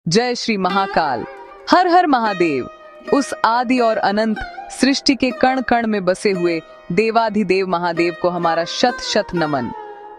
जय श्री महाकाल। हर हर महादेव। उस आदि और अनंत सृष्टि के कण कण में बसे हुए देवाधिदेव महादेव को हमारा शत शत नमन।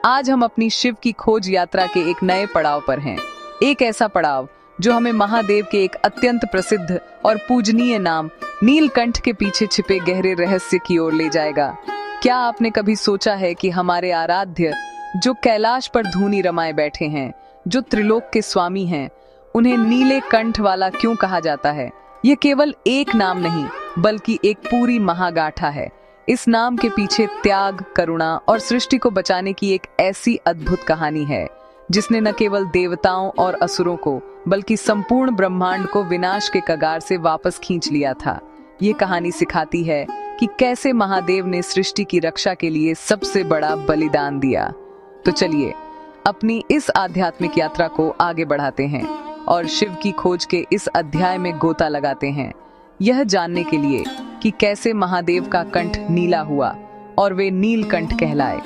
आज हम अपनी शिव की खोज यात्रा के एक नए पड़ाव पर हैं। एक ऐसा पड़ाव जो हमें महादेव के एक अत्यंत प्रसिद्ध और पूजनीय नाम नीलकंठ के पीछे छिपे गहरे रहस्य की ओर ले जाएगा। क्या आपने कभी सोचा है कि हमारे आराध्य जो कैलाश पर धूनी रमाए बैठे हैं, जो त्रिलोक के स्वामी हैं, उन्हें नीले कंठ वाला क्यों कहा जाता है? ये केवल एक नाम नहीं बल्कि एक पूरी महागाथा है। इस नाम के पीछे त्याग, करुणा और सृष्टि को बचाने की एक ऐसी अद्भुत कहानी है जिसने न केवल देवताओं और असुरों को बल्कि संपूर्ण ब्रह्मांड को विनाश के कगार से वापस खींच लिया था। ये कहानी सिखाती है कि कैसे महादेव ने सृष्टि की रक्षा के लिए सबसे बड़ा बलिदान दिया। तो चलिए अपनी इस आध्यात्मिक यात्रा को आगे बढ़ाते हैं और शिव की खोज के इस अध्याय में गोता लगाते हैं, यह जानने के लिए कि कैसे महादेव का कंठ नीला हुआ और वे नीलकंठ कहलाए।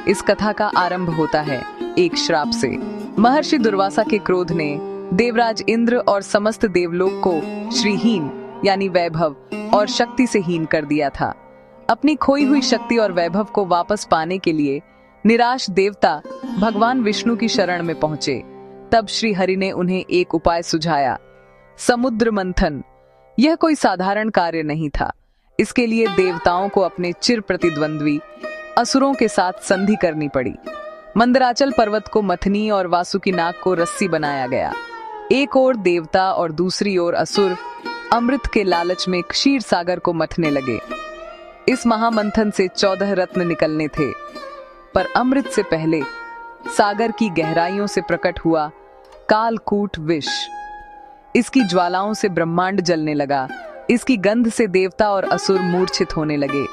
इस कथा का आरंभ होता है एक श्राप से। महर्षि दुर्वासा के क्रोध ने देवराज इंद्र और समस्त देवलोक को श्रीहीन यानी वैभव और शक्ति से हीन कर दिया था। अपनी खोई हुई शक्ति और वैभव को वापस पाने के लिए निराश देवता भगवान विष्णु की शरण में पहुंचे। तब श्री हरि ने उन्हें एक उपाय सुझाया, समुद्र मंथन। यह कोई साधारण कार्य नहीं था। इसके लिए देवताओं को अपने चिर प्रतिद्वंद्वी असुरों के साथ संधि करनी पड़ी। मंदराचल पर्वत को मथनी और वासुकीनाग को रस्सी बनाया गया। एक ओर देवता और दूसरी ओर असुर अमृत के लालच में क्षीर सागर को मथने लगे। इस महामंथन से 14 रत्न निकलने थे, पर अमृत से पहले सागर की गहराइयों से प्रकट हुआ कालकूट विष। इसकी ज्वालाओं से ब्रह्मांड जलने लगा। इसकी गंध से देवता और असुर मूर्छित होने लगे।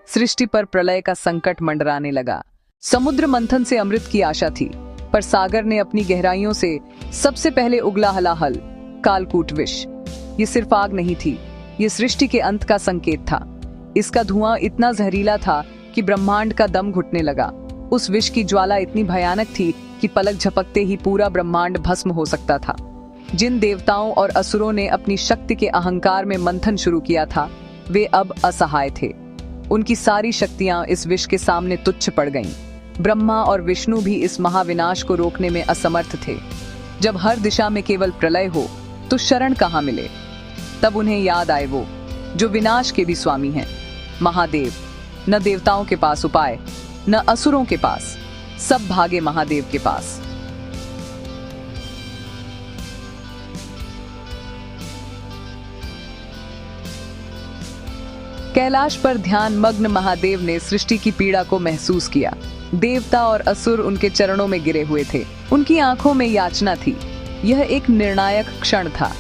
सृष्टि पर प्रलय का संकट मंडराने लगा। समुद्र मंथन से अमृत की आशा थी, पर सागर ने अपनी गहराइयों से सबसे पहले उगला हलाहल कालकूट विष। ये सिर्फ आग नहीं थी, ये सृष्टि के अंत का संकेत था। इसका धुआं इतना जहरीला था कि ब्रह्मांड का दम घुटने लगा। उस विष की ज्वाला इतनी भयानक थी कि पलक झपकते ही पूरा ब्रह्मांड भस्म हो सकता था। जिन देवताओं और असुरों ने अपनी शक्ति के अहंकार में मंथन शुरू किया था, वे अब असहाय थे। उनकी सारी शक्तियां इस विष के सामने तुच्छ पड़ गईं। ब्रह्मा और विष्णु भी इस महाविनाश को रोकने में असमर्थ थे। जब हर दिशा में केवल प्रलय हो तो शरण कहाँ मिले? तब उन्हें याद आए वो जो विनाश के भी स्वामी हैं, महादेव। न देवताओं के पास उपाय, न असुरों के पास, सब भागे महादेव के पास। कैलाश पर ध्यान मग्न महादेव ने सृष्टि की पीड़ा को महसूस किया। देवता और असुर उनके चरणों में गिरे हुए थे। उनकी आंखों में याचना थी। यह एक निर्णायक क्षण था।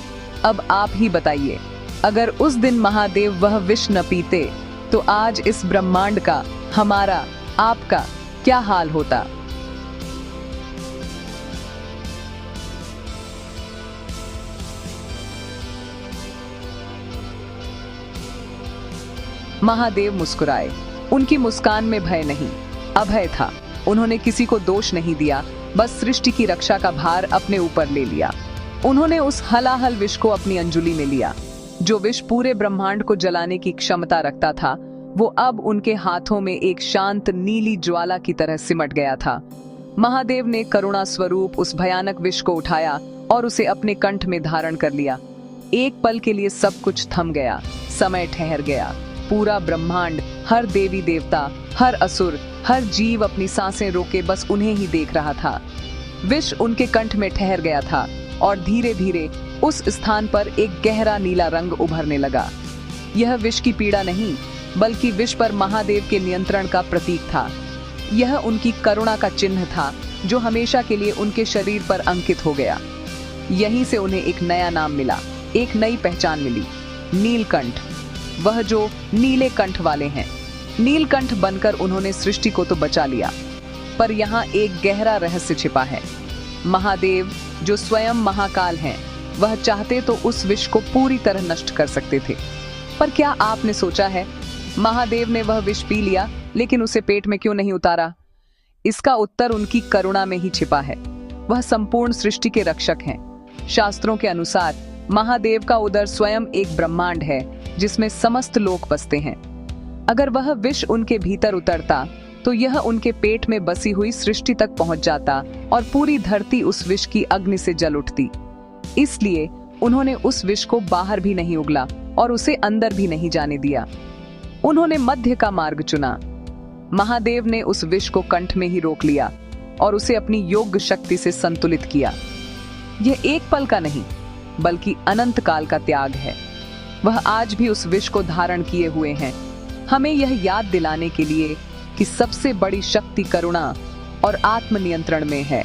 अब आप ही बताइए, अगर उस दिन महादेव वह विष न पीते तो आज इस ब्रह्मांड का, हमारा, आपका क्या हाल होता? महादेव मुस्कुराए। उनकी मुस्कान में भय नहीं, अभय था। उन्होंने किसी को दोष नहीं दिया, बस सृष्टि की रक्षा का भार अपने ऊपर ले लिया। उन्होंने उस हलाहल विष को अपनी अंजुलि में लिया। जो विष पूरे ब्रह्मांड को जलाने की क्षमता रखता था, वो अब उनके हाथों में एक शांत नीली ज्वाला की तरह सिमट गया था। महादेव ने करुणा स्वरूप उस भयानक विष को उठाया और उसे अपने कंठ में धारण कर लिया। एक पल के लिए सब कुछ थम गया, समय ठहर गया। पूरा ब्रह्मांड, हर देवी देवता, हर असुर, हर जीव अपनी सांसें रोके बस उन्हें ही देख रहा था। विष उनके कंठ में ठहर गया था और धीरे धीरे उस स्थान पर एक गहरा नीला रंग उभरने लगा। यह विष की पीड़ा नहीं बल्कि विष पर महादेव के नियंत्रण का प्रतीक था। यह उनकी करुणा का चिन्ह था जो हमेशा के लिए उनके शरीर पर अंकित हो गया। यहीं से उन्हें एक नया नाम मिला, एक नई पहचान मिली, नीलकंठ। वह जो नीले कंठ वाले हैं। नीलकंठ बनकर उन्होंने सृष्टि को तो बचा लिया, पर यहाँ एक गहरा रहस्य छिपा है। महादेव जो स्वयं महाकाल हैं, वह चाहते तो उस विष को पूरी तरह नष्ट कर सकते थे। पर क्या आपने सोचा है, महादेव ने वह विष पी लिया लेकिन उसे पेट में क्यों नहीं उतारा? इसका उत्तर उनकी करुणा में ही छिपा है। वह संपूर्ण सृष्टि के रक्षक हैं। शास्त्रों के अनुसार महादेव का उदर स्वयं एक ब्रह्मांड है जिसमें समस्त लोक बसते हैं। अगर वह विष उनके भीतर उतरता तो यह उनके पेट में बसी हुई सृष्टि तक पहुंच जाता और पूरी धरती उस विष की अग्नि से जल उठती। इसलिए उन्होंने उस विष को बाहर भी नहीं उगला और उसे अंदर भी नहीं जाने दिया। उन्होंने मध्य का मार्ग चुना। महादेव ने उस विष को कंठ में ही रोक लिया और उसे अपनी योग्य शक्ति से संतुलित किया। यह एक पल का नहीं बल्कि अनंत काल का त्याग है। वह आज भी उस विष को धारण किए हुए हैं, हमें यह याद दिलाने के लिए कि सबसे बड़ी शक्ति करुणा और आत्मनियंत्रण में है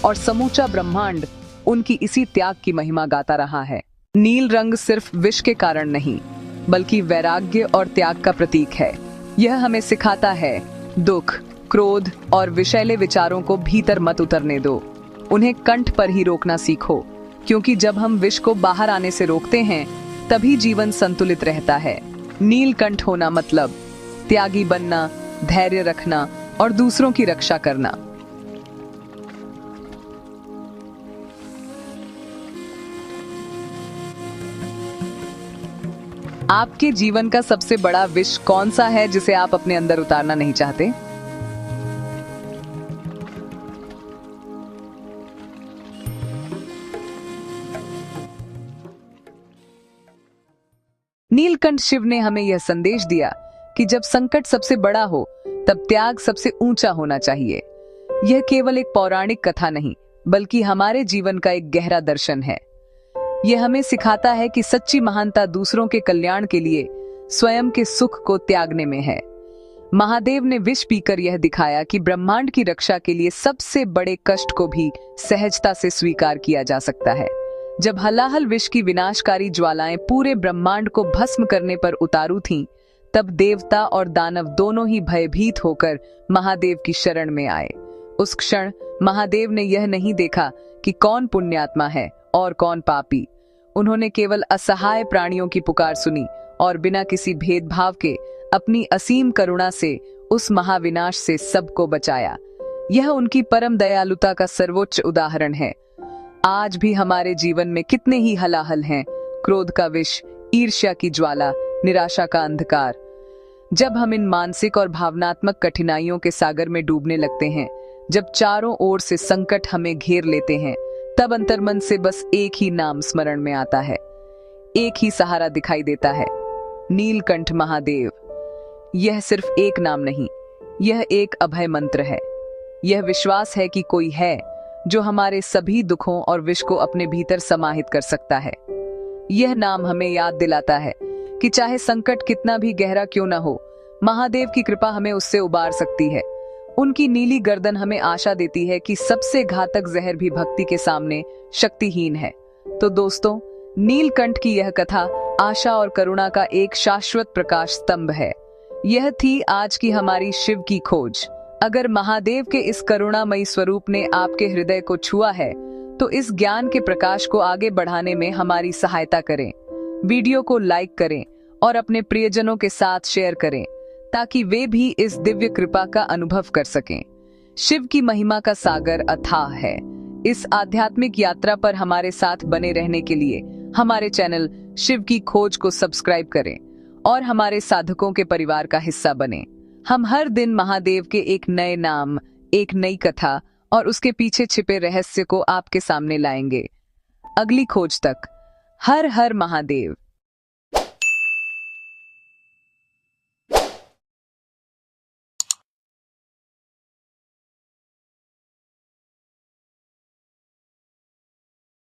और समूचा ब्रह्मांड उनकी इसी त्याग की महिमा गाता रहा है। नील रंग सिर्फ विष के कारण नहीं बल्कि वैराग्य और त्याग का प्रतीक है। यह हमें सिखाता है दुख, क्रोध और विषैले विचारों को भीतर मत उतरने दो, उन्हें कंठ पर ही रोकना सीखो, क्योंकि जब हम विष को बाहर आने से रोकते हैं तभी जीवन संतुलित रहता है। नीलकंठ होना मतलब त्यागी बनना, धैर्य रखना और दूसरों की रक्षा करना। आपके जीवन का सबसे बड़ा विष कौन सा है जिसे आप अपने अंदर उतारना नहीं चाहते? नीलकंठ शिव ने हमें यह संदेश दिया कि जब संकट सबसे बड़ा हो तब त्याग सबसे ऊंचा होना चाहिए। यह केवल एक पौराणिक कथा नहीं बल्कि हमारे जीवन का एक गहरा दर्शन है। यह हमें सिखाता है कि सच्ची महानता दूसरों के कल्याण के लिए स्वयं के सुख को त्यागने में है। महादेव ने विष पीकर यह दिखाया कि ब्रह्मांड की रक्षा के लिए सबसे बड़े कष्ट को भी सहजता से स्वीकार किया जा सकता है। जब हलाहल विष की विनाशकारी ज्वालाएं पूरे ब्रह्मांड को भस्म करने पर उतारू थीं, तब देवता और दानव दोनों ही भयभीत होकर महादेव की शरण में आए। उस क्षण महादेव ने यह नहीं देखा कि कौन पुण्यात्मा है और कौन पापी। उन्होंने केवल असहाय प्राणियों की पुकार सुनी और बिना किसी भेदभाव के अपनी असीम करुणा से उस महाविनाश से सबको बचाया। यह उनकी परम दयालुता का सर्वोच्च उदाहरण है। आज भी हमारे जीवन में कितने ही हलाहल हैं, क्रोध का विष, ईर्ष्या की ज्वाला, निराशा का अंधकार। जब हम इन मानसिक और भावनात्मक कठिनाइयों के सागर में डूबने लगते हैं, जब चारों ओर से संकट हमें घेर लेते हैं, तब अंतर्मन से बस एक ही नाम स्मरण में आता है, एक ही सहारा दिखाई देता है, नीलकंठ महादेव। यह सिर्फ एक नाम नहीं, यह एक अभय मंत्र है। यह विश्वास है कि कोई है जो हमारे सभी दुखों और विष को अपने भीतर समाहित कर सकता है। यह नाम हमें याद दिलाता है कि चाहे संकट कितना भी गहरा क्यों न हो, महादेव की कृपा हमें उससे उबार सकती है। उनकी नीली गर्दन हमें आशा देती है कि सबसे घातक जहर भी भक्ति के सामने शक्तिहीन है। तो दोस्तों, नीलकंठ की यह कथा आशा और करुणा का एक शाश्वत प्रकाश स्तंभ है। यह थी आज की हमारी शिव की खोज। अगर महादेव के इस करुणामयी स्वरूप ने आपके हृदय को छुआ है तो इस ज्ञान के प्रकाश को आगे बढ़ाने में हमारी सहायता करें। वीडियो को लाइक करें और अपने प्रियजनों के साथ शेयर करें ताकि वे भी इस दिव्य कृपा का अनुभव कर सकें। शिव की महिमा का सागर अथाह है। इस आध्यात्मिक यात्रा पर हमारे साथ बने रहने के लिए हमारे चैनल शिव की खोज को सब्सक्राइब करें और हमारे साधकों के परिवार का हिस्सा बने। हम हर दिन महादेव के एक नए नाम, एक नई कथा और उसके पीछे छिपे रहस्य को आपके सामने लाएंगे। अगली खोज तक हर हर महादेव।